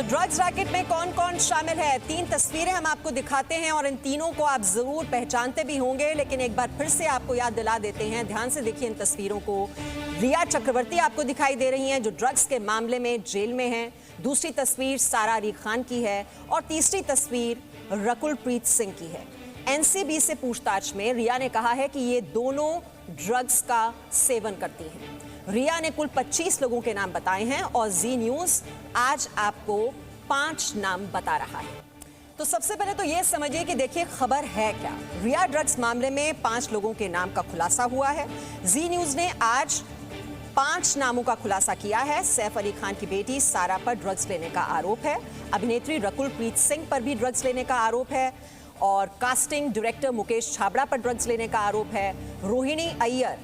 Drugs racket में कौन कौन शामिल है, 3 तस्वीरें हम आपको दिखाते हैं और इन तीनों को आप जरूर पहचानते भी होंगे, लेकिन एक बार फिर से आपको याद दिला देते हैं। ध्यान से देखिए इन तस्वीरों को। रिया चक्रवर्ती आपको दिखाई दे रही हैं जो ड्रग्स के मामले में जेल में हैं। दूसरी तस्वीर सारा अली खान की है और तीसरी तस्वीर रकुलप्रीत सिंह की है। एनसीबी से पूछताछ में रिया ने कहा है कि ये दोनों ड्रग्स का सेवन करती हैं। रिया ने कुल 25 लोगों के नाम बताए हैं और जी न्यूज आज आपको 5 नाम बता रहा है। तो सबसे पहले तो ये समझिए कि देखिए खबर है क्या। रिया ड्रग्स मामले में 5 लोगों के नाम का खुलासा हुआ है। जी न्यूज ने आज 5 नामों का खुलासा किया है। सैफ अली खान की बेटी सारा पर ड्रग्स लेने का आरोप है। अभिनेत्री रकुलप्रीत सिंह पर भी ड्रग्स लेने का आरोप है और कास्टिंग डायरेक्टर मुकेश छाबड़ा पर ड्रग्स लेने का आरोप है। रोहिणी अय्यर,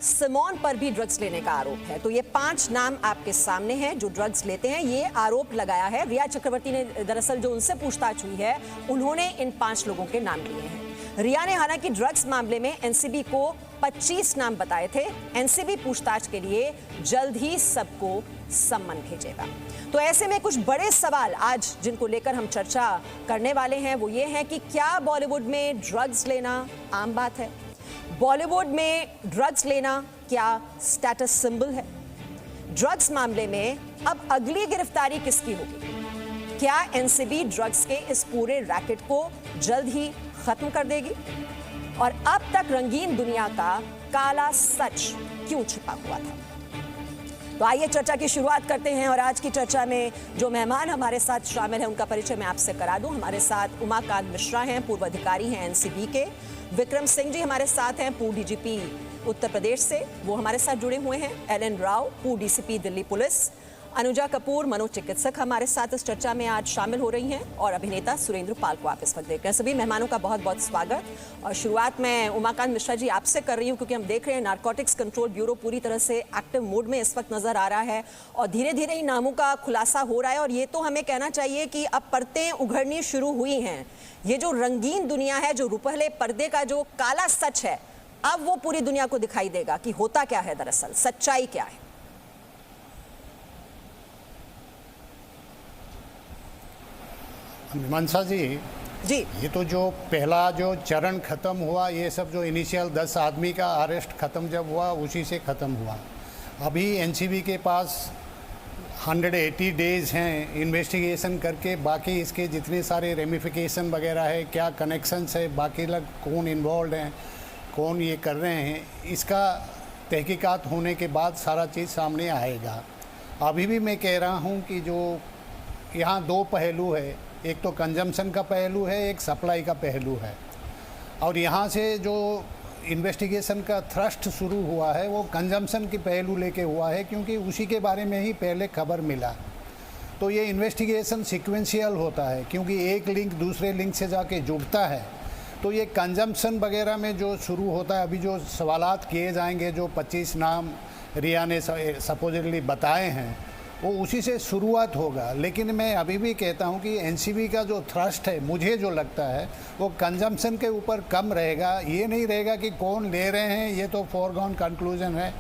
सिमोन पर भी ड्रग्स लेने का आरोप है। तो ये 5 नाम आपके सामने हैं जो ड्रग्स लेते हैं। ये आरोप लगाया है रिया चक्रवर्ती ने। दरअसल जो उनसे पूछताछ हुई है उन्होंने इन 5 लोगों के नाम लिए हैं। रिया ने हालांकि ड्रग्स मामले में एनसीबी को 25 नाम बताए थे। एनसीबी पूछताछ के लिए जल्द ही सबको सम्मन भेजेगा। तो ऐसे में कुछ बड़े सवाल आज जिनको लेकर हम चर्चा करने वाले हैं वो ये है कि क्या बॉलीवुड में ड्रग्स लेना आम बात है? बॉलीवुड में ड्रग्स लेना क्या स्टेटस सिंबल है? ड्रग्स मामले में अब अगली गिरफ्तारी किसकी होगी? क्या एनसीबी ड्रग्स के इस पूरे रैकेट को जल्द ही खत्म कर देगी? और अब तक रंगीन दुनिया का काला सच क्यों छिपा हुआ था? तो आइए चर्चा की शुरुआत करते हैं और आज की चर्चा में जो मेहमान हमारे साथ शामिल हैं उनका परिचय मैं आपसे करा दूं। हमारे साथ उमाकांत मिश्रा हैं, पूर्व अधिकारी हैं एनसीबी के। विक्रम सिंह जी हमारे साथ हैं, पूर्व डीजीपी उत्तर प्रदेश से, वो हमारे साथ जुड़े हुए हैं। एलन राव, पूर्व डीसीपी दिल्ली पुलिस। अनुजा कपूर, मनोचिकित्सक हमारे साथ इस चर्चा में आज शामिल हो रही हैं और अभिनेता सुरेंद्र पाल को आप इस वक्त देख रहे हैं। सभी मेहमानों का बहुत बहुत स्वागत। और शुरुआत में उमाकांत मिश्रा जी आपसे कर रही हूं क्योंकि हम देख रहे हैं नारकोटिक्स कंट्रोल ब्यूरो पूरी तरह से एक्टिव मोड में इस वक्त नजर आ रहा है और धीरे धीरे इन नामों का खुलासा हो रहा है। और ये तो हमें कहना चाहिए कि अब परतें उघड़नी शुरू हुई हैं। ये जो रंगीन दुनिया है, जो रुपहले पर्दे का जो काला सच है, अब वो पूरी दुनिया को दिखाई देगा कि होता क्या है, दरअसल सच्चाई क्या है। मीमांसा जी, ये तो जो पहला जो चरण खत्म हुआ, ये सब जो इनिशियल 10 आदमी का अरेस्ट खत्म जब हुआ उसी से ख़त्म हुआ। अभी एनसीबी के पास 180 डेज़ हैं इन्वेस्टिगेशन करके, बाकी इसके जितने सारे रेमिफिकेशन वगैरह है, क्या कनेक्शंस है, बाकी लोग कौन इन्वॉल्व हैं, कौन ये कर रहे हैं, इसका तहकीकात होने के बाद सारा चीज़ सामने आएगा। अभी भी मैं कह रहा हूँ कि जो यहाँ 2 पहलू है, एक तो कंजम्पशन का पहलू है, एक सप्लाई का पहलू है। और यहाँ से जो इन्वेस्टिगेशन का थ्रस्ट शुरू हुआ है वो कंजम्पशन के पहलू लेके हुआ है, क्योंकि उसी के बारे में ही पहले खबर मिला। तो ये इन्वेस्टिगेशन सीक्वेंशियल होता है, क्योंकि एक लिंक दूसरे लिंक से जाके जुड़ता है। तो ये कंजम्पशन वगैरह में जो शुरू होता है, अभी जो सवालात किए जाएंगे, जो 25 नाम रिया ने सपोजिटली बताए हैं, वो उसी से शुरुआत होगा। लेकिन मैं अभी भी कहता हूँ कि एनसीबी का जो थ्रस्ट है, मुझे जो लगता है वो कंजम्पशन के ऊपर कम रहेगा। ये नहीं रहेगा कि कौन ले रहे हैं, ये तो फॉरगॉन कंक्लूजन है।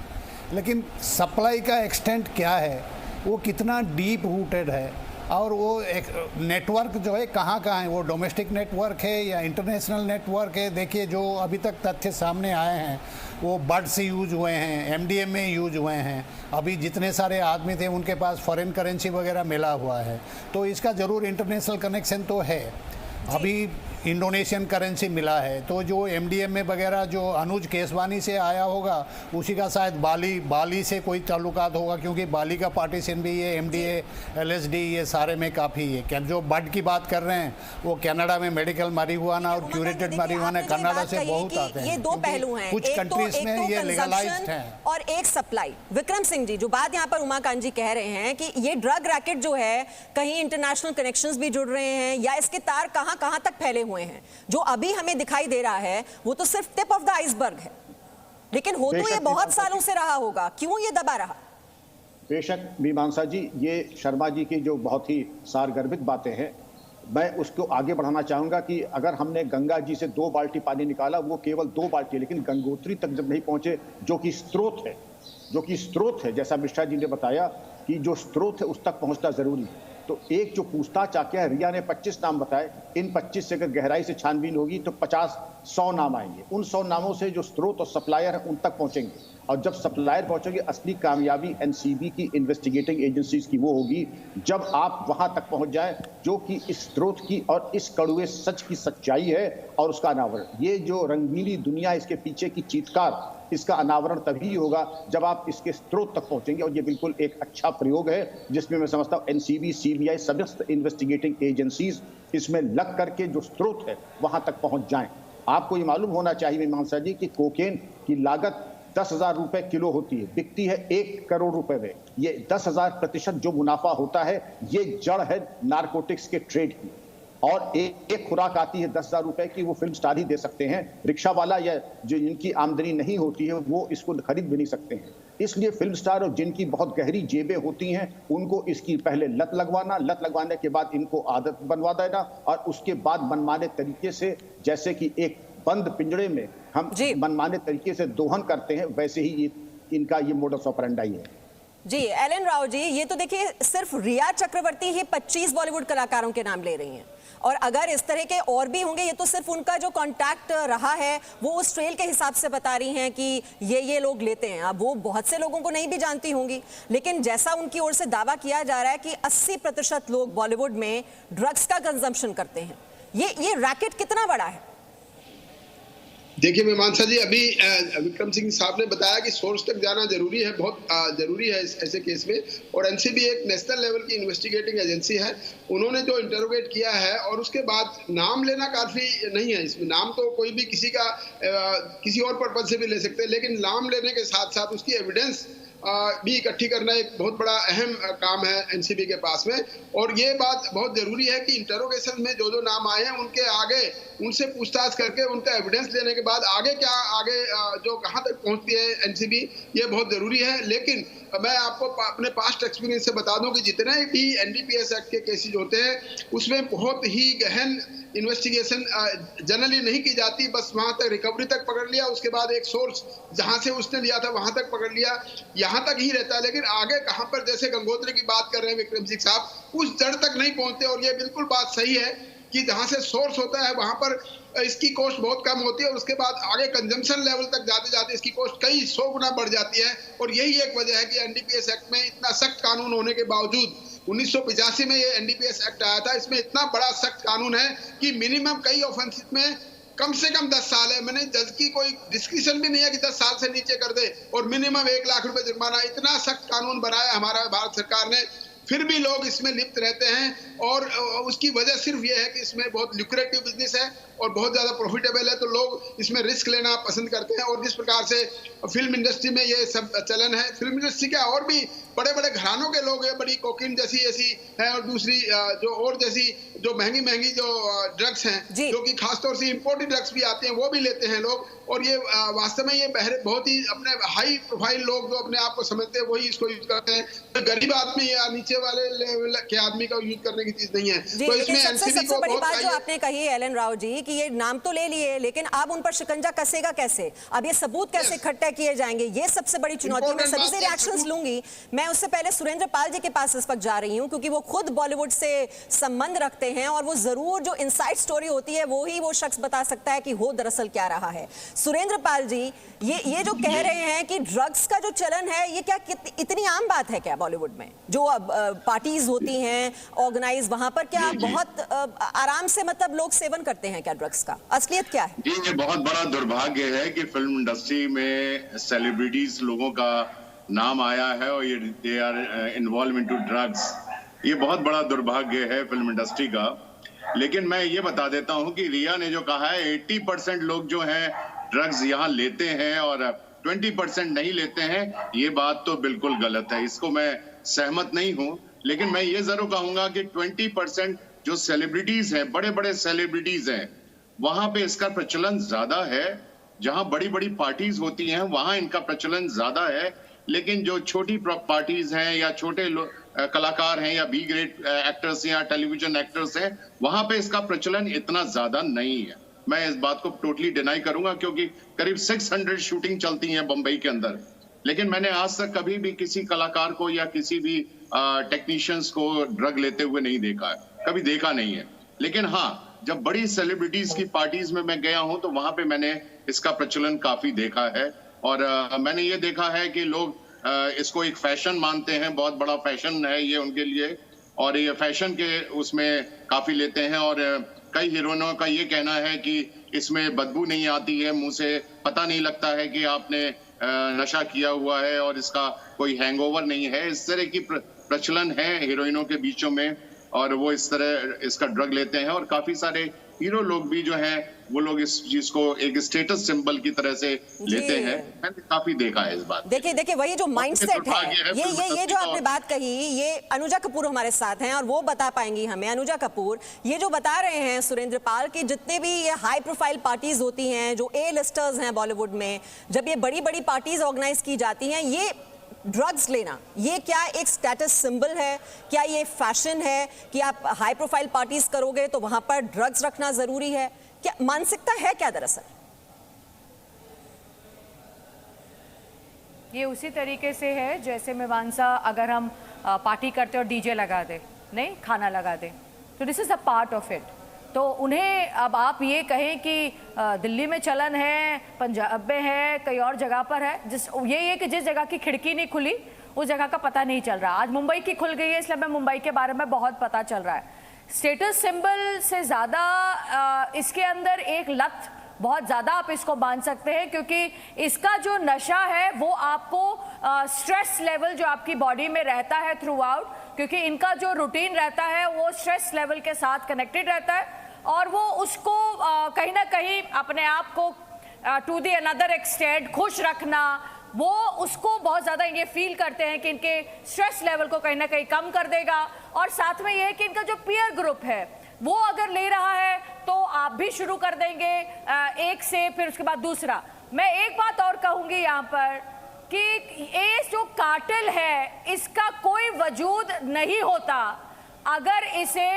लेकिन सप्लाई का एक्सटेंट क्या है, वो कितना डीप रूटेड है, और वो एक नेटवर्क जो है कहाँ कहाँ है, वो डोमेस्टिक नेटवर्क है या इंटरनेशनल नेटवर्क है। देखिए जो अभी तक तथ्य सामने आए हैं वो बर्ड से यूज हुए हैं, एमडीएमए यूज हुए हैं। अभी जितने सारे आदमी थे उनके पास फॉरेन करेंसी वगैरह मिला हुआ है, तो इसका ज़रूर इंटरनेशनल कनेक्शन तो है। अभी इंडोनेशियन करेंसी मिला है, तो जो एमडीएमए वगैरह जो अनुज केसवानी से आया होगा उसी का शायद बाली से कोई ताल्लुकात होगा, क्योंकि बाली का पार्टीशन भी ये एमडीए एलएसडी ये सारे में काफ़ी है। जो बड की बात कर रहे हैं वो कनाडा में मेडिकल मारिहुआना और क्यूरेटेड मारिहुआना कनाडा से बहुत आते हैं। ये 2 पहलू हैं, कुछ कंट्रीज में ये लीगलाइज्ड है और एक सप्लाई। विक्रम सिंह जी, जो बात यहाँ पर उमाकांत जी कह रहे हैं कि ये ड्रग रैकेट जो है कहीं इंटरनेशनल कनेक्शंस भी जुड़ रहे हैं या इसके तार कहां तक फैले हुए हैं, जो अभी हमें दिखाई दे रहा है वो तो सिर्फ टिप ऑफ द आइसबर्ग है, लेकिन हो तो ये बहुत सालों से रहा होगा। क्यों ये दबा रहा? बेशक मीमांसा जी, ये शर्मा जी की जो बहुत ही सारगर्भित बातें हैं, मैं उसको आगे बढ़ाना चाहूंगा कि अगर हमने गंगा जी से 2 बाल्टी पानी निकाला, वो केवल 2 बाल्टी, लेकिन गंगोत्री तक जब नहीं पहुंचे, जो कि स्रोत है, जैसा मिश्रा जी ने बताया कि जो स्रोत है उस तक पहुंचना जरूरी है। तो एक जो पूछताछ आके है, रिया ने 25 नाम बताए, इन 25 से अगर गहराई से छानबीन होगी तो 50-100 नाम आएंगे। उन 100 नामों से जो स्रोत और सप्लायर है उन तक पहुंचेंगे, और जब सप्लायर पहुंचेंगे, असली कामयाबी एनसीबी की इन्वेस्टिगेटिंग एजेंसीज की वो होगी जब आप वहां तक पहुंच जाए जो कि इस स्रोत की और इस कड़वे सच की सच्चाई है और उसका अनावरण। ये जो रंगीली दुनिया, इसके पीछे की चीत्कार, इसका अनावरण तभी होगा जब आप इसके स्रोत तक पहुंचेंगे। और ये बिल्कुल एक अच्छा प्रयोग है जिसमें मैं समझता हूं एनसीबी, सीबीआई, समस्त इन्वेस्टिगेटिंग एजेंसीज इसमें लग करके जो स्रोत है वहां तक पहुंच जाएं। आपको ये मालूम होना चाहिए मीमांसा जी कि कोकेन की लागत 10,000 रुपए किलो होती है, बिकती है 1 करोड़ रुपए में। ये 10,000% जो मुनाफा होता है ये जड़ है नारकोटिक्स के ट्रेड की। और एक खुराक आती है 10,000 रुपए की, वो फिल्म स्टार ही दे सकते हैं। रिक्शा वाला या जो जिनकी आमदनी नहीं होती है वो इसको खरीद भी नहीं सकते हैं। इसलिए फिल्म स्टार और जिनकी बहुत गहरी जेबें होती हैं उनको इसकी पहले लत लगवाना, लत लगवाने के बाद इनको आदत बनवा देना, और उसके बाद मनमाने तरीके से, जैसे कि एक बंद पिंजड़े में हम मनमाने तरीके से दोहन करते हैं, वैसे ही इनका ये मोडस ऑपरेंडाई है। जी एलन राव जी, ये तो देखिए सिर्फ रिया चक्रवर्ती ही 25 बॉलीवुड कलाकारों के नाम ले रही हैं, और अगर इस तरह के और भी होंगे, ये तो सिर्फ उनका जो कांटेक्ट रहा है वो उस ट्रेल के हिसाब से बता रही हैं कि ये लोग लेते हैं। अब वो बहुत से लोगों को नहीं भी जानती होंगी, लेकिन जैसा उनकी ओर से दावा किया जा रहा है कि 80% लोग बॉलीवुड में ड्रग्स का कंजम्पशन करते हैं। ये रैकेट कितना बड़ा है? देखिए मीमांसा जी, अभी विक्रम सिंह साहब ने बताया कि सोर्स तक जाना जरूरी है, बहुत जरूरी है ऐसे केस में। और एनसीबी एक नेशनल लेवल की इन्वेस्टिगेटिंग एजेंसी है, उन्होंने जो इंटरोगेट किया है और उसके बाद नाम लेना काफी नहीं है। इसमें नाम तो कोई भी किसी का किसी और पर्पज से भी ले सकते हैं, लेकिन नाम लेने के साथ साथ उसकी एविडेंस भी इकट्ठी करना एक बहुत बड़ा अहम काम है एनसीबी के पास में। और ये बात बहुत जरूरी है कि इंटरोगेशन में जो नाम आए हैं उनके आगे उनसे पूछताछ करके उनका एविडेंस लेने के बाद आगे जो कहां तक पहुंचती है एनसीबी, ये बहुत जरूरी है। लेकिन मैं आपको अपने पास्ट एक्सपीरियंस से बता दूं कि जितने भी एनडीपीएस एक्ट के केसेज होते हैं उसमें बहुत ही गहन इन्वेस्टिगेशन जनरली नहीं की जाती, बस वहां तक रिकवरी तक पकड़ लिया, उसके बाद एक सोर्स जहां से उसने लिया था वहां तक पकड़ लिया, यहां तक ही रहता है। लेकिन आगे कहां पर, जैसे गंगोत्री की बात कर रहे हैं विक्रम सिंह साहब, उस जड़ तक नहीं पहुंचते। और ये बिल्कुल बात सही है कि जहां से सोर्स होता है वहां पर इसकी कॉस्ट बहुत कम होती है, और उसके बाद आगे कंजम्पशन लेवल तक जाते जाते इसकी कॉस्ट कई 100 गुना बढ़ जाती है। और यही एक वजह है कि एनडीपीएस एक्ट में इतना सख्त कानून होने के बावजूद 1985 में ये एनडीपीएस एक्ट आया था, इसमें इतना बड़ा सख्त कानून है कि मिनिमम कई ऑफेंसेस में कम से कम 10 साल है। मैंने जज की कोई डिस्क्रिप्शन भी नहीं है कि 10 साल से नीचे कर दे, और मिनिमम 1 लाख रुपए जुर्माना। इतना सख्त कानून बनाया हमारा भारत सरकार ने, फिर भी लोग इसमें लिप्त रहते हैं। और उसकी वजह सिर्फ ये है कि इसमें बहुत ल्यूक्रेटिव बिजनेस है और बहुत ज्यादा प्रॉफिटेबल है, तो लोग इसमें रिस्क लेना पसंद करते हैं। और जिस प्रकार से फिल्म इंडस्ट्री में ये सब चलन है, फिल्म इंडस्ट्री क्या और भी बड़े बड़े घरानों के लोग हैं, बड़ी कोकीन जैसी ऐसी है, और दूसरी जो और जैसी जो महंगी जो ड्रग्स हैं, जो कि खासतौर से इंपोर्टेड ड्रग्स भी आते हैं, वो भी लेते हैं लोग। और ये वास्तव में ये बहुत ही अपने हाई प्रोफाइल लोग जो अपने आप को समझते हैं वही इसको यूज करते हैं। तो गरीब आदमी या नीचे वाले लेवल के आदमी का यूज करने की चीज नहीं है। तो इसमें सबसे बड़ी बात जो आपने कही है एलन राव जी, कि ये नाम तो ले लिए, लेकिन अब उन पर शिकंजा कसेगा कैसे, अब ये सबूत कैसे इकट्ठा किए जाएंगे, ये सबसे बड़ी चुनौती। मैं सभी से रिएक्शंस लूंगी। मैं उससे पहले सुरेंद्र पाल जी के पास इस वक्त जा रही हूं, क्योंकि वो खुद बॉलीवुड से संबंध रखते हैं, और वो जरूर जो इनसाइड स्टोरी होती है वो ही वो शख्स बता सकता है कि हो दरअसल क्या रहा है। सुरेंद्र पाल जी, ये जो कह रहे हैं कि ड्रग्स का जो चलन है, ये क्या इतनी आम बात है क्या बॉलीवुड में? जो पार्टीज होती हैं ऑर्गेनाइज, वहां पर क्या बहुत आराम से मतलब लोग सेवन करते हैं क्या ड्रग्स का? असलियत क्या है? ये बहुत बड़ा दुर्भाग्य है कि फिल्म इंडस्ट्री में सेलिब्रिटीज लोगों का नाम आया है और ये they are involve into drugs. ये बहुत बड़ा दुर्भाग्य है फिल्म इंडस्ट्री का। लेकिन मैं ये बता देता हूं कि रिया ने जो कहा है 80% लोग जो हैं ड्रग्स यहाँ लेते हैं और 20% नहीं लेते हैं, ये बात तो बिल्कुल गलत है, इसको मैं सहमत नहीं हूं। लेकिन मैं ये जरूर कहूंगा कि 20% जो सेलिब्रिटीज हैं, बड़े बड़े सेलिब्रिटीज हैं, वहां पे इसका प्रचलन ज्यादा है। जहां बड़ी बड़ी पार्टीज होती हैं वहां इनका प्रचलन ज्यादा है। लेकिन जो छोटी पार्टीज हैं या छोटे कलाकार हैं या बी ग्रेड एक्टर्स या टेलीविजन एक्टर्स हैं, वहां पे इसका प्रचलन इतना ज्यादा नहीं है। मैं इस बात को टोटली डिनाई करूंगा, क्योंकि करीब 600 शूटिंग चलती हैं बम्बई के अंदर, लेकिन मैंने आज तक कभी भी किसी कलाकार को या किसी भी टेक्नीशियंस को ड्रग लेते हुए नहीं देखा है, कभी देखा नहीं है। लेकिन हाँ, जब बड़ी सेलिब्रिटीज की पार्टीज में मैं गया हूं तो वहां पे मैंने इसका प्रचलन काफी देखा है। और मैंने ये देखा है कि लोग इसको एक फैशन मानते हैं, बहुत बड़ा फैशन है ये उनके लिए, और ये फैशन के उसमें काफी लेते हैं। और कई हीरोइनों का ये कहना है कि इसमें बदबू नहीं आती है, मुंह से पता नहीं लगता है कि आपने नशा किया हुआ है, और इसका कोई हैंगओवर नहीं है। इस तरह की प्रचलन है हीरोइनों के बीचों में, और वो इस तरह इसका ड्रग लेते हैं। और काफी सारे हीरो लोग भी जो हैं वो लोग इस चीज को एक स्टेटस सिंबल की तरह से लेते हैं। मैंने काफी देखा है इस बात। देखिए वही जो माइंडसेट है, ये जो आपने बात कही, ये अनुजा कपूर हमारे साथ हैं और वो बता पाएंगी हमें। अनुजा कपूर, ये जो बता रहे हैं सुरेंद्र पाल कि जितने भी ये हाई प्रोफाइल पार्टीज होती हैं, जो ए लिस्टर्स हैं बॉलीवुड में, जब ये बड़ी बड़ी पार्टीज ऑर्गेनाइज की जाती हैं, ये ड्रग्स लेना, ये क्या एक स्टेटस सिंबल है? क्या ये फैशन है कि आप हाई प्रोफाइल पार्टीज करोगे तो वहां पर ड्रग्स रखना जरूरी है? क्या मानसिकता है क्या दरअसल? ये उसी तरीके से है जैसे मीमांसा, अगर हम पार्टी करते और डीजे लगा दे, नहीं खाना लगा दे, तो this is a part of it. तो उन्हें अब आप ये कहें कि दिल्ली में चलन है, पंजाब में है, कई और जगह पर है, ये कि जिस जगह की खिड़की नहीं खुली उस जगह का पता नहीं चल रहा। आज मुंबई की खुल गई है, इसलिए हमें मुंबई के बारे में बहुत पता चल रहा है। स्टेटस सिंबल से ज़्यादा इसके अंदर एक लत बहुत ज़्यादा आप इसको मान सकते हैं, क्योंकि इसका जो नशा है वो आपको स्ट्रेस लेवल जो आपकी बॉडी में रहता है थ्रू आउट, क्योंकि इनका जो रूटीन रहता है वो स्ट्रेस लेवल के साथ कनेक्टेड रहता है, और वो उसको कहीं ना कहीं अपने आप को टू द अनदर एक्सटेंड खुश रखना, वो उसको बहुत ज़्यादा ये फील करते हैं कि इनके स्ट्रेस लेवल को कहीं ना कहीं कम कर देगा। और साथ में ये है कि इनका जो पीयर ग्रुप है वो अगर ले रहा है तो आप भी शुरू कर देंगे एक से, फिर उसके बाद दूसरा। मैं एक बात और कहूँगी यहाँ पर कि ये जो कार्टेल है इसका कोई वजूद नहीं होता अगर इसे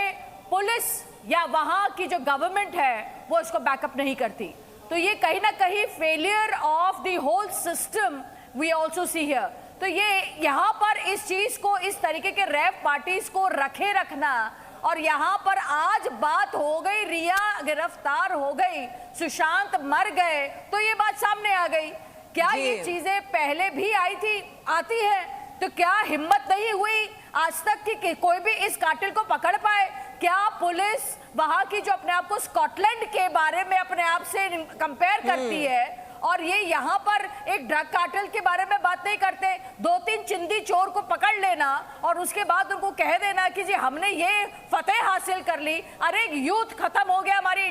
पुलिस या वहाँ की जो गवर्नमेंट है वो इसको बैकअप नहीं करती। तो ये कहीं ना कहीं failure of the whole system we also see here. तो ये यहाँ पर इस चीज को, इस तरीके के रैप पार्टीज को रखना, और यहाँ पर आज बात हो गई, रिया गिरफ्तार हो गई, सुशांत मर गए, तो ये बात सामने आ गई। क्या ये चीजें पहले भी आती है? तो क्या हिम्मत नहीं हुई आज तक कि कोई भी इस कातिल को पकड़ पाए? क्या पुलिस वहां की जो अपने आप को स्कॉटलैंड के बारे में अपने आप से कंपेयर करती है, और ये यहाँ पर एक ड्रग कार्टेल के बारे में बात नहीं करते? 2-3 चिंदी चोर को पकड़ लेना और उसके बाद उनको कह देना कि जी हमने ये फतेह हासिल कर ली। अरे यूथ खत्म हो गया हमारे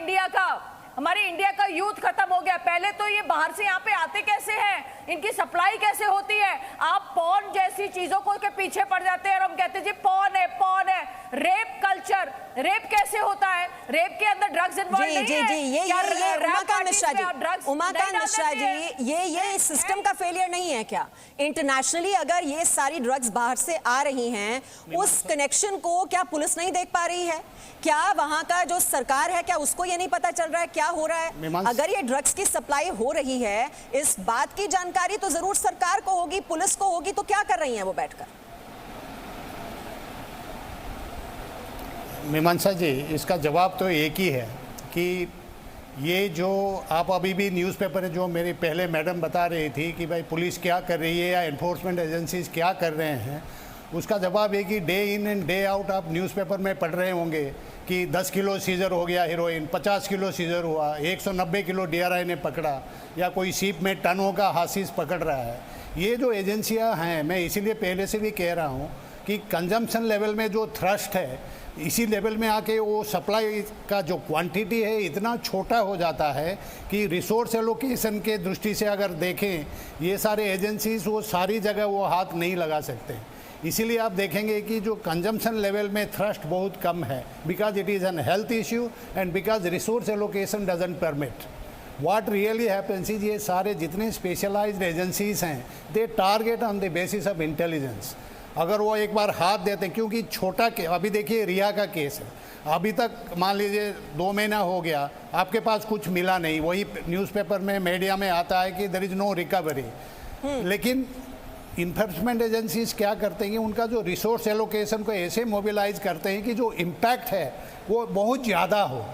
इंडिया का यूथ खत्म हो गया। पहले तो ये बाहर से यहाँ पे आते कैसे हैं, इनकी सप्लाई कैसे होती है? आप पॉर्न जैसी चीजों को के पीछे पड़ जाते हैं और हम कहते हैं जी पॉर्न है। रेप कल्चर, रेप कैसे होता है? रेप के अंदर ड्रग्स इन्वॉल्व नहीं है? ये उमाकांत मिश्रा जी, ये सिस्टम का फेलियर नहीं है क्या? इंटरनेशनली अगर ये सारी ड्रग्स बाहर से आ रही हैं, उस कनेक्शन को क्या पुलिस नहीं देख पा रही है? क्या वहां का जो सरकार है, क्या उसको ये नहीं पता चल रहा है क्या हो रहा है? अगर ये ड्रग्स की सप्लाई हो रही है, इस बात की जानकारी तो जरूर सरकार को होगी, पुलिस को होगी, तो क्या कर रही हैं वो बैठकर? मीमांसा जी, इसका जवाब तो एक ही है कि ये जो आप अभी भी न्यूज़पेपर जो मेरे पहले मैडम बता रही थी कि भाई पुलिस क्या कर रही है या एनफोर्समेंट एजेंसीज क्या कर रहे हैं, उसका जवाब है कि day in and day out आप न्यूज़पेपर में पढ़ रहे होंगे कि 10 किलो सीजर हो गया हीरोइन, 50 किलो सीजर हुआ, 190 किलो DRI ने पकड़ा, या कोई शिप में टनों का हाशिश पकड़ रहा है। ये जो एजेंसियां हैं, मैं इसीलिए पहले से भी कह रहा हूँ कि कंजम्पशन लेवल में जो थ्रस्ट है, इसी लेवल में आके वो सप्लाई का जो क्वांटिटी है इतना छोटा हो जाता है कि रिसोर्स एलोकेशन के दृष्टि से अगर देखें, ये सारे एजेंसीज वो सारी जगह वो हाथ नहीं लगा सकते। इसीलिए आप देखेंगे कि जो कंजम्पशन लेवल में थ्रस्ट बहुत कम है, because it is an health issue and because resource allocation doesn't permit. What really happens is, ये सारे जितने स्पेशलाइज्ड एजेंसीज हैं, दे target on the basis of intelligence. अगर वो एक बार हाथ देते हैं, क्योंकि छोटा अभी देखिए रिया का केस है, अभी तक मान लीजिए 2 महीना हो गया, आपके पास कुछ मिला नहीं, वही न्यूज़पेपर में मीडिया में आता है कि देयर इज़ नो रिकवरी। लेकिन इन्फोर्समेंट एजेंसीज क्या करते हैं कि उनका जो रिसोर्स एलोकेशन को ऐसे मोबिलाइज करते हैं कि जो इम्पैक्ट है वो बहुत ज़्यादा हो।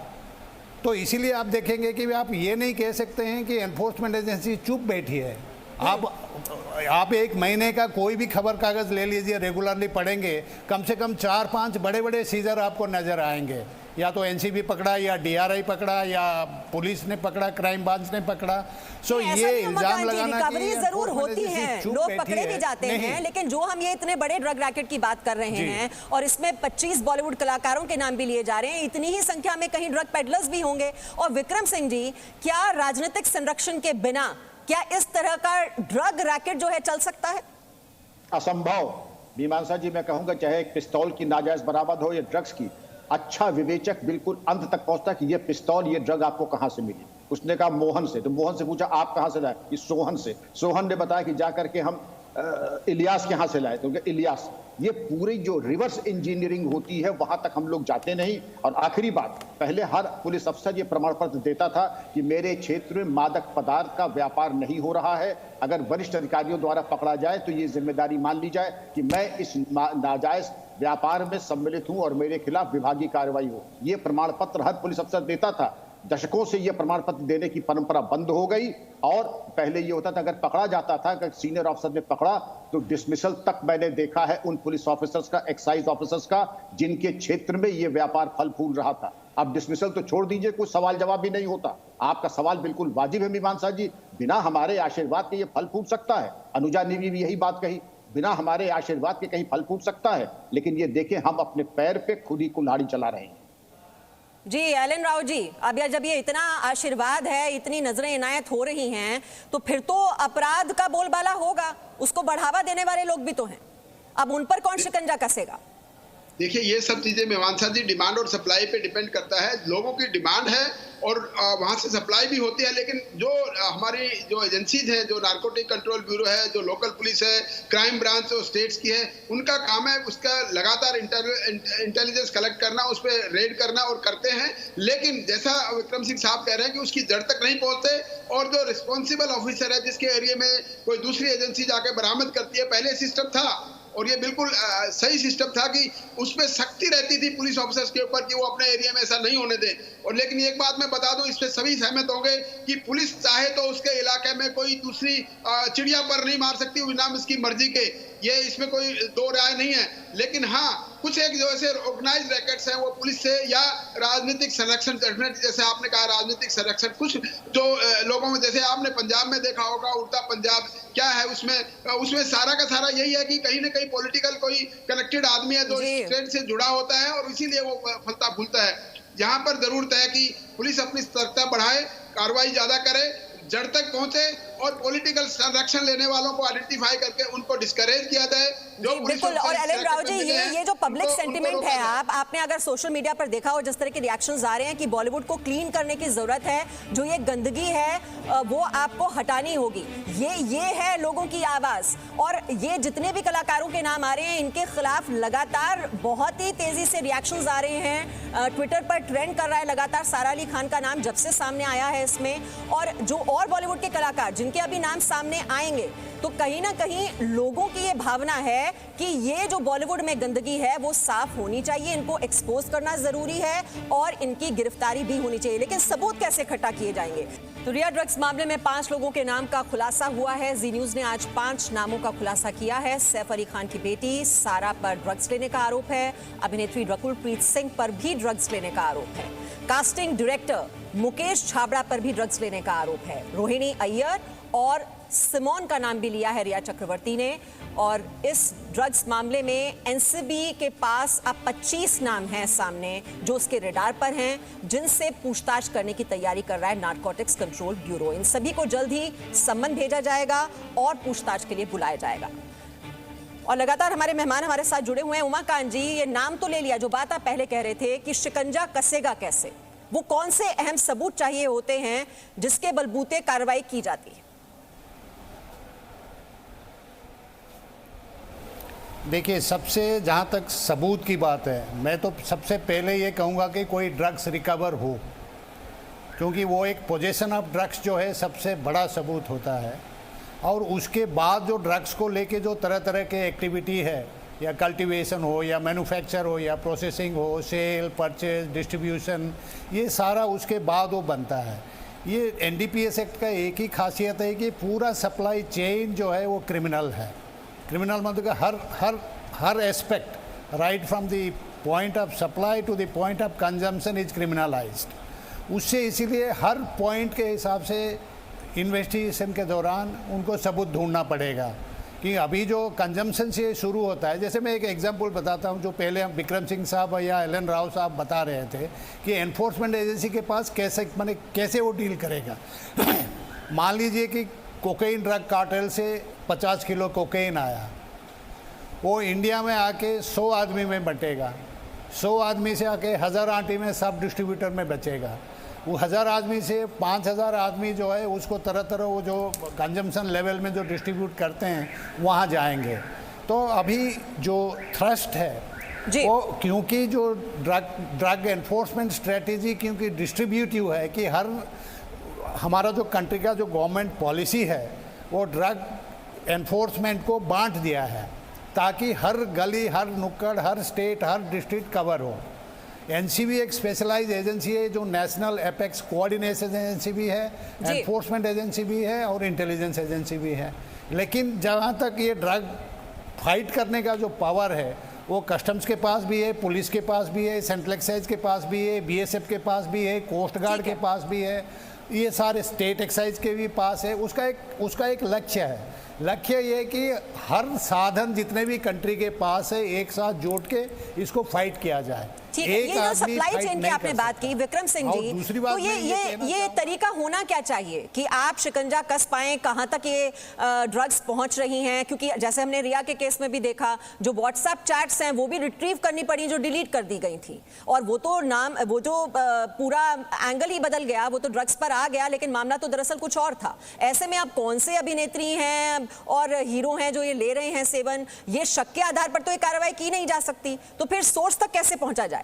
तो इसीलिए आप देखेंगे कि आप ये नहीं कह सकते हैं कि एनफोर्समेंट एजेंसी चुप बैठी है। आप एक महीने का कोई भी खबर कागज़ ले लीजिए, रेगुलरली पढ़ेंगे, कम से कम 4-5 बड़े बड़े सीजर आपको नज़र आएंगे। या तो एनसीबी पकड़ा, या डीआरआई पकड़ा, या पुलिस ने पकड़ा, क्राइम ब्रांच ने पकड़ा। सो ये इल्जाम लगाना रिकवरी जरूर होती है, लोग पकड़े भी जाते हैं, लेकिन जो हम ये इतने बड़े ड्रग रैकेट की बात कर रहे हैं और इसमें 25 बॉलीवुड कलाकारों के नाम भी लिए जा रहे हैं, इतनी ही संख्या में कहीं ड्रग पेडलर्स भी होंगे। और विक्रम सिंह जी, क्या राजनीतिक संरक्षण के बिना क्या इस तरह का ड्रग रैकेट जो है चल सकता है? असंभव। मीमांसा जी, मैं कहूंगा चाहे एक पिस्तौल की नाजायज बरामद हो या ड्रग्स की, अच्छा विवेचक बिल्कुल अंत तक पहुंचता कि ये पिस्तौल, ये ड्रग आपको कहां से मिली। उसने कहा मोहन से, तो मोहन से पूछा आप कहां से लाए, ये सोहन से। सोहन ने बताया कि जाकर के हम इलियास के यहां से लाए, तो इलियास। ये पूरी जो रिवर्स इंजीनियरिंग होती है वहां तक हम लोग जाते नहीं। और आखिरी बात, पहले हर पुलिस अफसर ये प्रमाण पत्र देता था कि मेरे क्षेत्र में मादक पदार्थ का व्यापार नहीं हो रहा है। अगर वरिष्ठ अधिकारियों द्वारा पकड़ा जाए तो ये जिम्मेदारी मान ली जाए कि मैं इस नाजायज व्यापार में सम्मिलित हूं और मेरे खिलाफ विभागीय कार्रवाई हो। ये प्रमाण पत्र हर पुलिस अफसर देता था। दशकों से यह प्रमाण पत्र देने की परंपरा बंद हो गई। और पहले ये होता था, अगर पकड़ा जाता था, अगर सीनियर ऑफिसर ने पकड़ा तो डिसमिसल तक मैंने देखा है उन पुलिस ऑफिसर्स का, एक्साइज ऑफिसर्स का, जिनके क्षेत्र में ये व्यापार फल फूल रहा था। अब डिसमिसल तो छोड़ दीजिए, कोई सवाल जवाब भी नहीं होता। आपका सवाल बिल्कुल वाजिब है मीमांसा जी, बिना हमारे आशीर्वाद के ये फल फूल सकता है। अनुजा ने भी यही बात कही, बिना हमारे आशीर्वाद के कहीं फल फूल सकता है। लेकिन ये देखें, हम अपने पैर पे खुद ही कुल्हाड़ी चला रहे हैं। जी एलन राव जी, अब यार जब ये इतना आशीर्वाद है, इतनी नजरें इनायत हो रही हैं, तो फिर तो अपराध का बोलबाला होगा। उसको बढ़ावा देने वाले लोग भी तो हैं, अब उन पर कौन शिकंजा कसेगा? देखिए, ये सब चीजें मेवांसा जी डिमांड और सप्लाई पे डिपेंड करता है। लोगों की डिमांड है और वहां से सप्लाई भी होती है। लेकिन जो हमारी जो एजेंसीज हैं, जो नारकोटिक कंट्रोल ब्यूरो है, जो लोकल पुलिस है, क्राइम ब्रांच जो स्टेट्स की है, उनका काम है उसका लगातार इंटेलिजेंस कलेक्ट करना, उस पर रेड करना, और करते हैं। लेकिन जैसा विक्रम सिंह साहब कह रहे हैं कि उसकी जड़ तक नहीं पहुंचते। और जो रिस्पॉन्सिबल ऑफिसर है, जिसके एरिया में कोई दूसरी एजेंसी जाके बरामद करती है, पहले सिस्टम था और ये बिल्कुल सही सिस्टम था कि उसमें सख्ती रहती थी पुलिस ऑफिसर्स के ऊपर कि वो अपने एरिया में ऐसा नहीं होने दें। और लेकिन एक बात मैं बता दूं, इस पे सभी सहमत होंगे कि पुलिस चाहे तो उसके इलाके में कोई दूसरी चिड़िया पर नहीं मार सकती बिना इसकी मर्जी के, ये इसमें कोई दो राय नहीं है। लेकिन हाँ, कुछ एक जो ऐसे ऑर्गेनाइज रैकेट्स हैं वो पुलिस से या राजनीतिक संरक्षण, जैसे आपने कहा राजनीतिक संरक्षण, कुछ जो लोगों में, जैसे आपने पंजाब में देखा होगा उड़ता पंजाब क्या है, उसमें सारा का सारा यही है कि कहीं ना कहीं पॉलिटिकल कोई कनेक्टेड आदमी है जो स्टेट से जुड़ा होता है और इसीलिए वो फलता फूलता है। यहाँ पर जरूरत है कि पुलिस अपनी सतर्कता बढ़ाए, कार्रवाई ज्यादा करे, जड़ तक पहुंचे और पॉलिटिकल संरक्षण लेने वालों को आइडेंटिफाई करके उनको डिस्करेज किया जाए। जो बिल्कुल। और एलन राव जी, ये जो पब्लिक सेंटिमेंट है, आपने अगर सोशल मीडिया पर देखा हो, जिस तरह के रिएक्शंस आ रहे हैं कि बॉलीवुड को क्लीन करने की जरूरत है, जो ये गंदगी है वो आपको हटानी होगी, ये है लोगों की आवाज। और ये जितने भी कलाकारों के नाम आ रहे हैं, इनके खिलाफ लगातार बहुत ही तेजी से रिएक्शंस आ रहे हैं। ट्विटर पर ट्रेंड कर रहा है लगातार सारा अली खान का नाम जब से सामने आया है इसमें। और जो और बॉलीवुड के कलाकार जिनके अभी नाम सामने आएंगे, तो कहीं ना कहीं लोगों की ये भावना है कि ये जो बॉलीवुड में गंदगी है वो साफ होनी चाहिए, इनको एक्सपोज करना जरूरी है और इनकी गिरफ्तारी भी होनी चाहिए। लेकिन सबूत कैसे इकट्ठा किए जाएंगे? तो रिया ड्रग्स मामले में 5 लोगों के नाम का खुलासा हुआ है। जी न्यूज ने आज 5 नामों का खुलासा किया है। सैफ अली खान की बेटी सारा पर ड्रग्स लेने का आरोप है। अभिनेत्री रकुलप्रीत सिंह पर भी ड्रग्स लेने का आरोप है। कास्टिंग डायरेक्टर मुकेश छाबड़ा पर भी ड्रग्स लेने का आरोप है। रोहिणी अय्यर और सिमोन का नाम भी लिया है रिया चक्रवर्ती ने। और इस ड्रग्स मामले में एनसीबी के पास अब 25 नाम हैं सामने जो उसके रडार पर हैं, जिनसे पूछताछ करने की तैयारी कर रहा है नारकोटिक्स कंट्रोल ब्यूरो। इन सभी को जल्द ही सम्मन भेजा जाएगा और पूछताछ के लिए बुलाया जाएगा। और लगातार हमारे मेहमान हमारे साथ जुड़े हुए हैं। उमाकांत जी, ये नाम तो ले लिया, जो बात आप पहले कह रहे थे कि शिकंजा कसेगा कैसे, वो कौन से अहम सबूत चाहिए होते हैं जिसके बलबूते कार्रवाई की जाती है? देखिए, सबसे जहाँ तक सबूत की बात है, मैं तो सबसे पहले ये कहूँगा कि कोई ड्रग्स रिकवर हो, क्योंकि वो एक पोजेशन ऑफ ड्रग्स जो है सबसे बड़ा सबूत होता है। और उसके बाद जो ड्रग्स को लेके जो तरह तरह के एक्टिविटी है, या कल्टीवेशन हो या मैन्युफैक्चर हो या प्रोसेसिंग हो, सेल, परचेज, डिस्ट्रीब्यूशन, ये सारा उसके बाद वो बनता है। ये एनडीपीएस एक्ट का एक ही खासियत है कि पूरा सप्लाई चेन जो है वो क्रिमिनल है। क्रिमिनल मतलब कि हर aspect right from the point of supply to the point of consumption is criminalised. उससे इसीलिए हर पॉइंट के हिसाब से इन्वेस्टिगेशन के दौरान उनको सबूत ढूंढना पड़ेगा कि अभी जो कंजम्पशन से शुरू होता है। जैसे मैं एक एग्जांपल बताता हूँ, जो पहले हम विक्रम सिंह साहब या एल एन राव साहब बता रहे थे कि एनफोर्समेंट एजेंसी के पास कैसे वो डील करेगा। मान लीजिए कि कोकेन ड्रग कार्टेल से 50 किलो कोकेन आया, वो इंडिया में आके 100 आदमी में बंटेगा, 100 आदमी से आके 1000 आंटी में सब डिस्ट्रीब्यूटर में बचेगा। वो 1000 आदमी से 5000 आदमी जो है उसको तरह तरह वो जो कंजम्पशन लेवल में जो डिस्ट्रीब्यूट करते हैं वहाँ जाएंगे। तो अभी जो थ्रस्ट है वो, क्योंकि जो ड्रग एनफोर्समेंट स्ट्रेटेजी क्योंकि डिस्ट्रीब्यूटिव है कि हमारा जो कंट्री का जो गवर्नमेंट पॉलिसी है वो ड्रग एनफोर्समेंट को बांट दिया है ताकि हर गली, हर नुक्कड़, हर स्टेट, हर डिस्ट्रिक्ट कवर हो। एनसीबी एक स्पेशलाइज एजेंसी है जो नेशनल एपेक्स कोऑर्डिनेशन एजेंसी भी है, एनफोर्समेंट एजेंसी भी है और इंटेलिजेंस एजेंसी भी है। लेकिन जहाँ तक ये ड्रग फाइट करने का जो पावर है वो कस्टम्स के पास भी है, पुलिस के पास भी है, सेंट्रल एक्साइज के पास भी है, बीएसएफ के पास भी है, कोस्ट गार्ड के पास भी है, ये सारे स्टेट एक्साइज के भी पास है। उसका एक लक्ष्य है। लक्ष्य ये कि हर साधन जितने भी कंट्री के पास है एक साथ जोड़ के इसको फाइट किया जाए। ठीक है, ये जो सप्लाई चेन की आपने बात की विक्रम सिंह जी, दूसरी बात तो ये तरीका होना क्या चाहिए कि आप शिकंजा कस पाएं कहां तक ये ड्रग्स पहुंच रही हैं? क्योंकि जैसे हमने रिया के केस में भी देखा, जो व्हाट्सएप चैट्स हैं वो भी रिट्रीव करनी पड़ी जो डिलीट कर दी गई थी, और वो तो वो जो पूरा एंगल ही बदल गया, वो तो ड्रग्स पर आ गया लेकिन मामला तो दरअसल कुछ और था। ऐसे में आप कौन से अभिनेत्री हैं और हीरो हैं जो ये ले रहे हैं सेवन, ये शक के आधार पर तो ये कार्रवाई की नहीं जा सकती, तो फिर सोर्स तक कैसे पहुंचा जाए?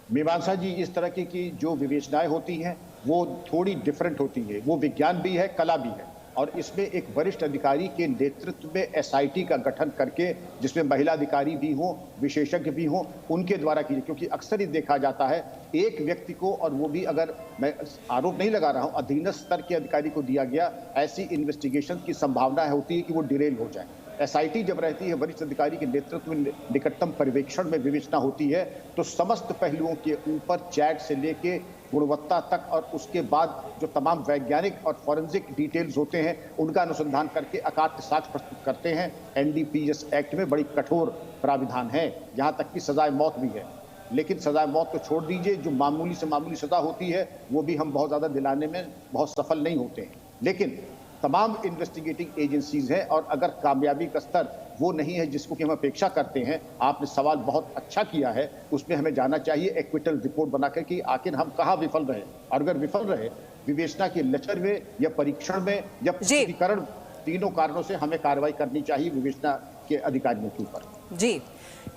मीमांसा जी, इस तरह की जो विवेचनाएं होती हैं वो थोड़ी डिफरेंट होती है। वो विज्ञान भी है, कला भी है, और इसमें एक वरिष्ठ अधिकारी के नेतृत्व में एसआईटी का गठन करके, जिसमें महिला अधिकारी भी हों, विशेषज्ञ भी हों, उनके द्वारा कीजिए। क्योंकि अक्सर ही देखा जाता है एक व्यक्ति को, और वो भी, अगर मैं आरोप नहीं लगा रहा हूं, अधीनस्थ स्तर के अधिकारी को दिया गया, ऐसी इन्वेस्टिगेशन की संभावना होती है कि वो डिरेल हो जाए। एसआईटी जब रहती है, वरिष्ठ अधिकारी के नेतृत्व में निकटतम पर्यवेक्षण में विवेचना होती है, तो समस्त पहलुओं के ऊपर चैट से लेके गुणवत्ता तक और उसके बाद जो तमाम वैज्ञानिक और फॉरेंसिक डिटेल्स होते हैं उनका अनुसंधान करके अकाट्य साक्ष्य प्रस्तुत करते हैं। एनडीपीएस एक्ट में बड़ी कठोर प्राविधान है, यहाँ तक कि सजाए मौत भी है। लेकिन सजाए मौत को छोड़ दीजिए, जो मामूली से मामूली सजा होती है वो भी हम बहुत ज़्यादा दिलाने में बहुत सफल नहीं होते हैं। लेकिन तमाम इन्वेस्टिगेटिंग एजेंसीज हैं, और अगर कामयाबी का स्तर वो नहीं है जिसको कि हम अपेक्षा करते हैं, आपने सवाल बहुत अच्छा किया है, उसमें हमें जाना चाहिए एक्विटल रिपोर्ट बनाकर कि आखिर हम कहाँ विफल रहे, और अगर विफल रहे विवेचना के लचर में या परीक्षण में या प्रस्तुतिकरण, तीनों कारणों से हमें कार्रवाई करनी चाहिए विवेचना के अधिकारियों के ऊपर। जी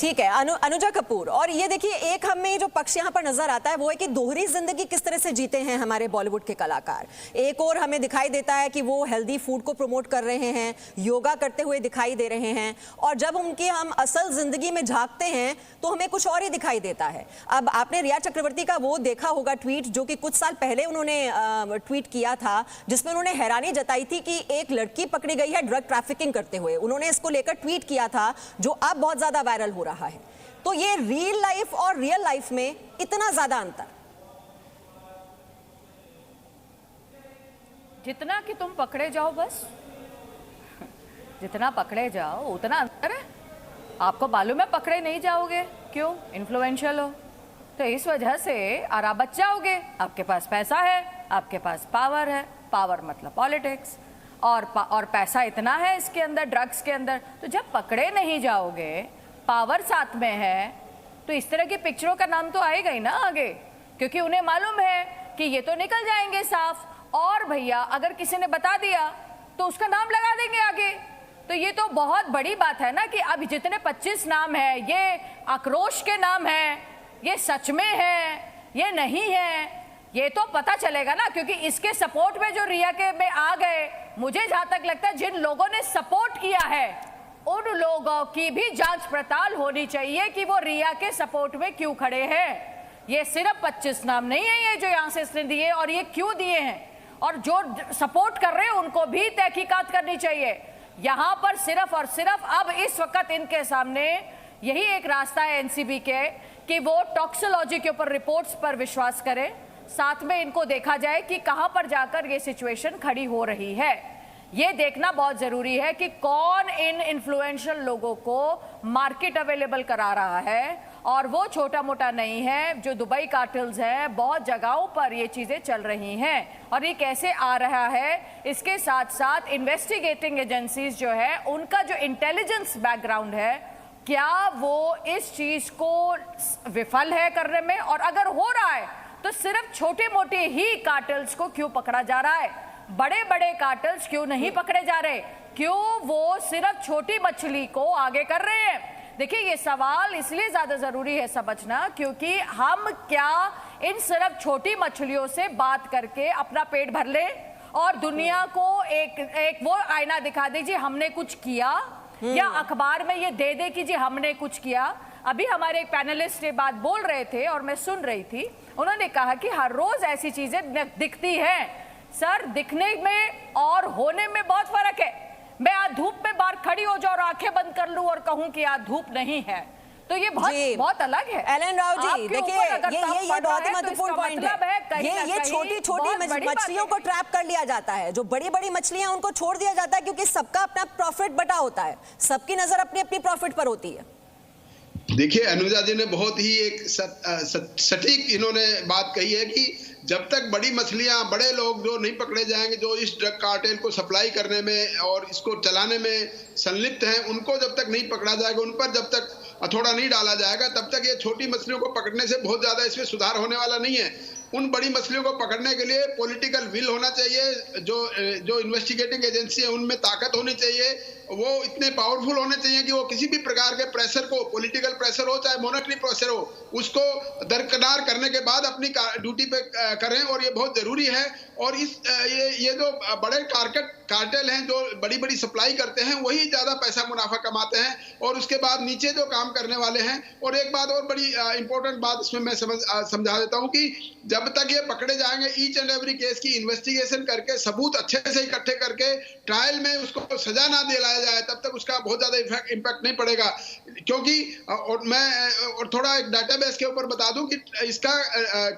ठीक है। अनुजा कपूर, और ये देखिए एक हमें जो पक्ष यहाँ पर नजर आता है वो है कि दोहरी जिंदगी किस तरह से जीते हैं हमारे बॉलीवुड के कलाकार। एक और हमें दिखाई देता है कि वो हेल्दी फूड को प्रमोट कर रहे हैं, योगा करते हुए दिखाई दे रहे हैं, और जब उनकी हम असल जिंदगी में झांकते हैं तो हमें कुछ और ही दिखाई देता है। अब आपने रिया चक्रवर्ती का वो देखा होगा ट्वीट, जो कि कुछ साल पहले उन्होंने ट्वीट किया था, जिसमें उन्होंने हैरानी जताई थी कि एक लड़की पकड़ी गई है ड्रग ट्रैफिकिंग करते हुए। उन्होंने इसको लेकर ट्वीट किया था जो अब बहुत ज्यादा वायरल हो रहा है। तो ये रियल लाइफ और रियल लाइफ में इतना ज्यादा अंतर, जितना कि तुम पकड़े जाओ, बस जितना पकड़े जाओ उतना अंतर है। आपको मालूम है पकड़े नहीं जाओगे, क्यों? इन्फ्लुएंशियल हो, तो इस वजह से और आप बच जाओगे। आपके पास पैसा है, आपके पास पावर है, पावर मतलब पॉलिटिक्स, और पैसा इतना है इसके अंदर, ड्रग्स के अंदर, तो जब पकड़े नहीं जाओगे, पावर साथ में है, तो इस तरह की पिक्चरों का नाम तो आएगा ही ना आगे, क्योंकि उन्हें मालूम है कि ये तो निकल जाएंगे साफ, और भैया अगर किसी ने बता दिया तो उसका नाम लगा देंगे आगे। तो ये तो बहुत बड़ी बात है ना कि अब जितने 25 नाम है, ये आक्रोश के नाम है, ये सच में है, ये नहीं है, ये तो पता चलेगा ना, क्योंकि इसके सपोर्ट में जो रिया के में आ गए, मुझे जहां तक लगता है जिन लोगों ने सपोर्ट किया है उन लोगों की भी जांच पड़ताल होनी चाहिए कि वो रिया के सपोर्ट में क्यों खड़े हैं। ये सिर्फ 25 नाम नहीं है ये जो यहां से इसने दिए, और ये क्यों दिए हैं, और जो सपोर्ट कर रहे हैं उनको भी तहकीकात करनी चाहिए। यहां पर सिर्फ और सिर्फ अब इस वक्त इनके सामने यही एक रास्ता है एनसीबी के कि वो टॉक्सिकोलॉजी के ऊपर रिपोर्ट्स पर विश्वास करें, साथ में इनको देखा जाए कि कहां पर जाकर ये सिचुएशन खड़ी हो रही है। ये देखना बहुत जरूरी है कि कौन इन इन्फ्लुएंशियल लोगों को मार्केट अवेलेबल करा रहा है, और वो छोटा मोटा नहीं है। जो दुबई कार्टेल्स हैं, बहुत जगहों पर ये चीजें चल रही हैं, और ये कैसे आ रहा है, इसके साथ साथ इन्वेस्टिगेटिंग एजेंसीज जो है उनका जो इंटेलिजेंस बैकग्राउंड है, क्या वो इस चीज को विफल है करने में, और अगर हो रहा है तो सिर्फ छोटे मोटे ही कार्टेल्स को क्यों पकड़ा जा रहा है, बड़े बड़े कार्टेल्स क्यों नहीं पकड़े जा रहे, क्यों वो सिर्फ छोटी मछली को आगे कर रहे हैं। देखिए, ये सवाल इसलिए ज्यादा जरूरी है समझना, क्योंकि हम क्या इन सिर्फ छोटी मछलियों से बात करके अपना पेट भर ले और दुनिया को एक वो आईना दिखा दीजिए हमने कुछ किया, या अखबार में ये दे कि जी हमने कुछ किया। अभी हमारे एक पैनलिस्ट ये बात बोल रहे थे और मैं सुन रही थी, उन्होंने कहा कि हर रोज ऐसी चीजें दिखती हैं। सर, दिखने में और होने में बहुत फर्क है। मैं आज धूप में बाहर खड़ी हो जाऊं और आंखें बंद कर लूं और कहूं कि आज धूप नहीं है, तो ये बहुत अलग है। एलन राव जी, देखिए ये बहुत ही महत्वपूर्ण पॉइंट है। ये छोटी छोटी मछलियों को ट्रैप कर लिया जाता है, जो बड़ी बड़ी मछलियां उनको छोड़ दिया जाता है, क्योंकि सबका अपना प्रॉफिट बटा होता है, सबकी नजर अपनी अपनी प्रॉफिट पर होती है। देखिए, अनुजा जी ने बहुत ही एक सटीक इन्होंने बात कही है कि जब तक बड़ी मछलियां, बड़े लोग जो नहीं पकड़े जाएंगे, जो इस ड्रग कार्टेल को सप्लाई करने में और इसको चलाने में संलिप्त हैं, उनको जब तक नहीं पकड़ा जाएगा, उन पर जब तक हथौड़ा नहीं डाला जाएगा, तब तक ये छोटी मछलियों को पकड़ने से बहुत ज्यादा इसमें सुधार होने वाला नहीं है। उन बड़ी मछलियों को पकड़ने के लिए पॉलिटिकल विल होना चाहिए, जो इन्वेस्टिगेटिंग एजेंसी है उनमें ताकत होनी चाहिए, वो इतने पावरफुल होने चाहिए कि वो किसी भी प्रकार के प्रेशर को, पॉलिटिकल प्रेशर हो चाहे मॉनेटरी प्रेशर हो, उसको दरकिनार करने के बाद अपनी ड्यूटी पे करें, और ये बहुत जरूरी है। और ये जो बड़े कार्टेल हैं, जो बड़ी बड़ी सप्लाई करते हैं, वही ज्यादा पैसा मुनाफा कमाते हैं, और उसके बाद नीचे जो काम करने वाले हैं। और एक बात और बड़ी इंपॉर्टेंट बात इसमें मैं समझा देता हूँ कि जब तक ये पकड़े जाएंगे, ईच एंड एवरी केस की इन्वेस्टिगेशन करके, सबूत अच्छे से इकट्ठे करके, ट्रायल में उसको सजा ना दिलाया जाए, तब तक उसका बहुत ज्यादा इम्पैक्ट नहीं पड़ेगा। क्योंकि और थोड़ा एक डाटाबेस के ऊपर बता दूं कि इसका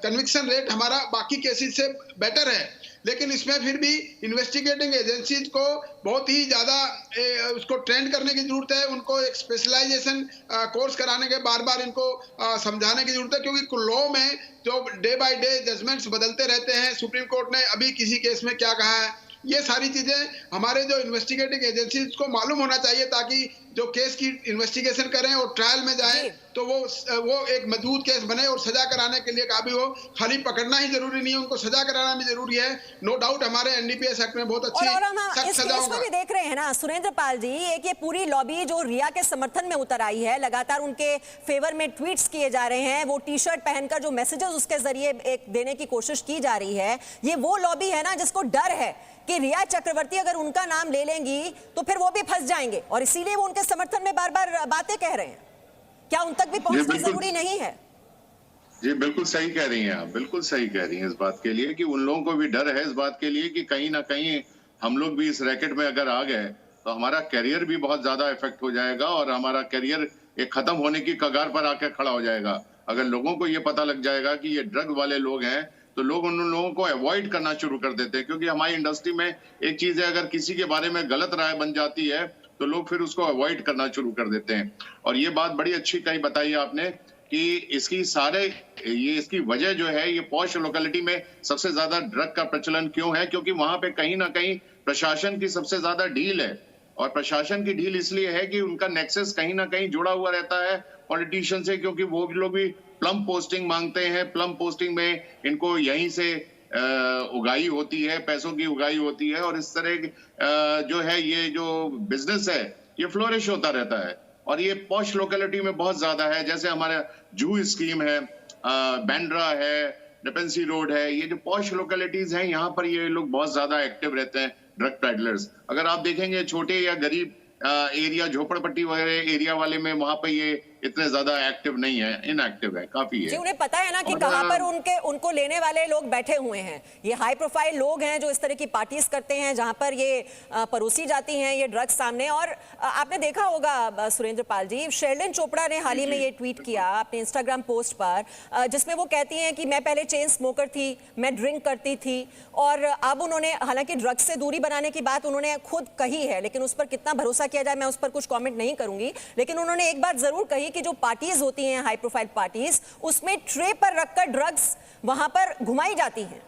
कन्विक्शन रेट हमारा बाकी केसेस से बेटर है, लेकिन इसमें फिर भी इन्वेस्टिगेटिंग एजेंसीज को बहुत ही ज्यादा उसको ट्रेंड करने की जरूरत है, उनको एक स्पेशलाइजेशन कोर्स कराने के, बार बार इनको समझाने की जरूरत है, क्योंकि लॉ में जो डे बाय डे जजमेंट्स बदलते रहते हैं। सुप्रीम कोर्ट ने अभी किसी केस में क्या कहा है, ये सारी चीजें हमारे जो इन्वेस्टिगेटिंग एजेंसीज को मालूम होना चाहिए, ताकि जो केस की इन्वेस्टिगेशन करें और ट्रायल में जाएं तो वो एक मजबूत केस बने और सजा कराने के लिए काबिल हो। खाली पकड़ना ही जरूरी नहीं है, उनको सजा कराना भी जरूरी है। नो डाउट हमारे एनडीपीएस एक्ट में बहुत अच्छी इस केस में भी देख रहे हैं ना सुरेंद्र पाल जी, एक ये पूरी लॉबी जो रिया के समर्थन में उतर आई है, लगातार उनके फेवर में ट्वीट्स किए जा रहे हैं, वो टी शर्ट पहनकर जो मैसेजेस उसके जरिए एक देने की कोशिश की जा रही है, ये वो लॉबी है ना जिसको डर है कि रिया चक्रवर्ती अगर उनका नाम ले लेंगी तो फिर वो भी फंस जाएंगे, और इसीलिए वो उनके समर्थन में बार बार बातें कह रहे हैं। क्या उन तक भी पहुंचना जरूरी नहीं है? जी बिल्कुल सही कह रही हैं आप, बिल्कुल सही कह रही हैं इस बात के लिए कि उन लोगों को भी डर है इस बात के लिए कि कहीं ना कहीं हम लोग भी इस रैकेट में अगर आ गए तो हमारा करियर भी बहुत ज्यादा इफेक्ट हो जाएगा, और हमारा करियर एक खत्म होने की कगार पर आकर खड़ा हो जाएगा। अगर लोगों को ये पता लग जाएगा कि ये ड्रग वाले लोग हैं, तो लोग उन लोगों को अवॉइड करना शुरू कर देते हैं। क्योंकि हमारी इंडस्ट्री में एक चीज है, अगर किसी के बारे में गलत राय बन जाती है तो लोग फिर उसको अवॉइड करना शुरू कर देते हैं। और ये बात बड़ी अच्छी कही बताई आपने कि इसकी वजह जो है, ये पॉश लोकेलिटी में सबसे ज्यादा ड्रग का प्रचलन क्यों है, क्योंकि वहां पे कहीं ना कहीं प्रशासन की सबसे ज्यादा ढील है। और प्रशासन की ढील इसलिए है कि उनका नेक्सस कहीं ना कहीं जुड़ा हुआ रहता है पॉलिटिशियन से, क्योंकि वो लोग भी प्लम पोस्टिंग मांगते हैं। प्लम पोस्टिंग में इनको यहीं से उगाई होती है, पैसों की उगाई होती है, और इस तरह जो है ये जो बिजनेस है ये फ्लोरिश होता रहता है। और ये पॉश लोकेलिटी में बहुत ज्यादा है, जैसे हमारे जूह स्कीम है, बैंड्रा है, डिपेंसी रोड है, ये जो पॉश लोकेलिटीज हैं, यहाँ पर ये लोग बहुत ज्यादा एक्टिव रहते हैं ड्रग पैडलर्स। अगर आप देखेंगे छोटे या गरीब एरिया, झोपड़पट्टी वगैरह एरिया वाले में, वहां पर ये इतने ज्यादा एक्टिव नहीं है, इनएक्टिव है, काफी है। जी, उन्हें पता है ना कि कहां पर उनको लेने वाले लोग बैठे हुए हैं। ये हाई प्रोफाइल लोग हैं जो इस तरह की पार्टीज करते हैं जहां पर ये परोसी जाती हैं ये ड्रग्स सामने। और आपने देखा होगा सुरेंद्र पाल जी, शेरलिन चोपड़ा ने हाल ही में ये ट्वीट किया अपने इंस्टाग्राम पोस्ट पर, जिसमें वो कहती हैं कि मैं पहले चेन स्मोकर थी, मैं ड्रिंक करती थी, और अब उन्होंने, हालांकि ड्रग्स से दूरी बनाने की बात उन्होंने खुद कही है, लेकिन उस पर कितना भरोसा किया जाए मैं उस पर कुछ कॉमेंट नहीं करूंगी। लेकिन उन्होंने एक बात जरूर कही कि जो पार्टीज होती हैं, हाई प्रोफाइल पार्टीज, उसमें ट्रे पर रखकर ड्रग्स वहां पर घुमाई जाती हैं।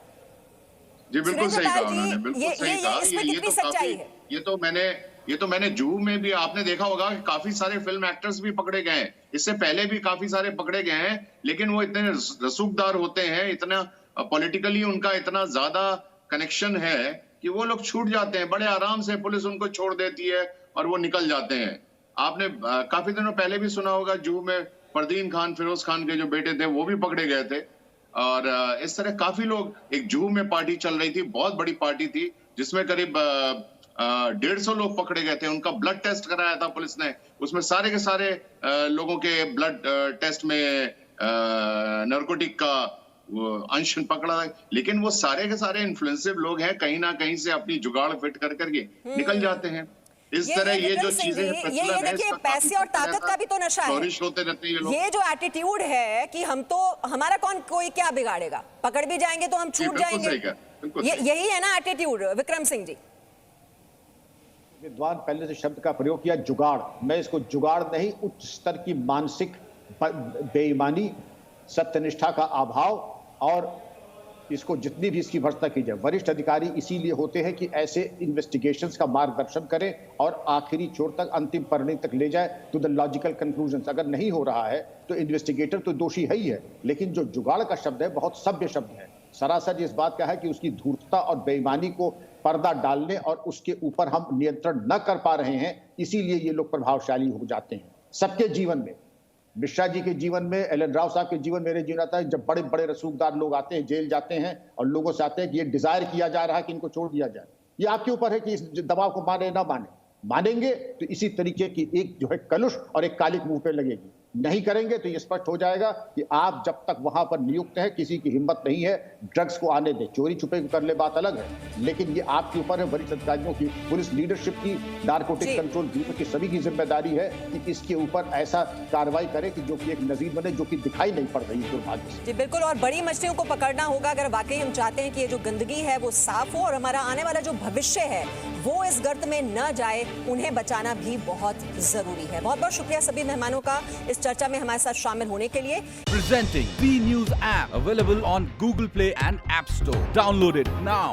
जी बिल्कुल सही कहा उन्होंने, बिल्कुल सही कहा। इसमें कितनी सच्चाई है? ये तो मैंने जुहू में भी आपने देखा होगा कि काफी सारे फिल्म एक्टर्स भी पकड़े गए हैं, इससे पहले भी काफी सारे पकड़े गए हैं, लेकिन वो इतने रसूखदार होते हैं, इतना पॉलिटिकली उनका इतना ज्यादा कनेक्शन है कि वो लोग छूट जाते हैं, बड़े आराम से पुलिस उनको छोड़ देती है और वो निकल जाते हैं। आपने काफी दिनों पहले भी सुना होगा, जुहू में फरदीन खान, फिरोज खान के जो बेटे थे वो भी पकड़े गए थे। और इस तरह काफी लोग, एक जुहू में पार्टी चल रही थी, बहुत बड़ी पार्टी थी, जिसमें करीब 150 लोग पकड़े गए थे। उनका ब्लड टेस्ट कराया था पुलिस ने, उसमें सारे के सारे लोगों के ब्लड टेस्ट में नारकोटिक का अंश पकड़ा, लेकिन वो सारे के सारे इन्फ्लुएंसिव लोग हैं, कहीं ना कहीं से अपनी जुगाड़ फिट करके निकल जाते हैं। इस तरह ये जो चीजें ये देखिए, पैसे और ताकत का भी तो नशा है। होते रहते हैं ये जो एटीट्यूड है कि हम तो, हमारा कौन कोई क्या बिगाड़ेगा, पकड़ भी जाएंगे तो हम छूट जाएंगे, यही है ना एटीट्यूड। विक्रम सिंह जी, विद्वान पहले से शब्द का प्रयोग किया जुगाड़, मैं इसको जुगाड़ नहीं, उच्च स्तर की मानसिक बेईमानी, सत्यनिष्ठा का अभाव, और इसको जितनी भी इसकी भर्ता की जाए। वरिष्ठ अधिकारी इसीलिए होते हैं कि ऐसे इन्वेस्टिगेशंस का मार्गदर्शन करें और आखिरी छोर तक, अंतिम परिणति तक ले जाए, टू द लॉजिकल कंक्लूजन्स। अगर नहीं हो रहा है तो इन्वेस्टिगेटर तो दोषी है ही है, लेकिन जो जुगाड़ का शब्द है बहुत सभ्य शब्द है। सरासर इस बात का है कि उसकी धूर्तता और बेईमानी को पर्दा डालने और उसके ऊपर हम नियंत्रण न कर पा रहे हैं, इसीलिए ये लोग प्रभावशाली हो जाते हैं सबके जीवन में। मिश्रा जी के जीवन में, एलन राव साहब के जीवन, मेरे जीवन आता है जब बड़े बड़े रसूखदार लोग आते हैं, जेल जाते हैं और लोगों से आते हैं कि ये डिजायर किया जा रहा है कि इनको छोड़ दिया जाए। ये आपके ऊपर है कि इस दबाव को माने ना माने। मानेंगे तो इसी तरीके की एक जो है कलुष और एक कालिक मुंह पे लगेगी, नहीं करेंगे तो ये स्पष्ट हो जाएगा कि आप जब तक वहां पर नियुक्त है, किसी की हिम्मत नहीं है ड्रग्स को आने दे। चोरी छुपे कर ले बात अलग है, लेकिन ये आपके ऊपर है, वरिष्ठ अधिकारियों की, पुलिस लीडरशिप की, नारकोटिक कंट्रोल ब्यूरो की, सभी की जिम्मेदारी है कि इसके ऊपर ऐसा कार्रवाई करे कि जो कि एक नजीर बने, जो कि दिखाई नहीं पड़ रही दुर्भाग्य से। जी बिल्कुल, और बड़ी मछलियों को पकड़ना होगा अगर वाकई हम चाहते हैं कि ये जो गंदगी है वो साफ हो और हमारा आने वाला जो भविष्य है वो इस गर्त में न जाए, उन्हें बचाना भी बहुत जरूरी है। बहुत बहुत शुक्रिया सभी मेहमानों का इस चर्चा में हमारे साथ शामिल होने के लिए। Presenting B News app available on Google Play and App Store. Download it now.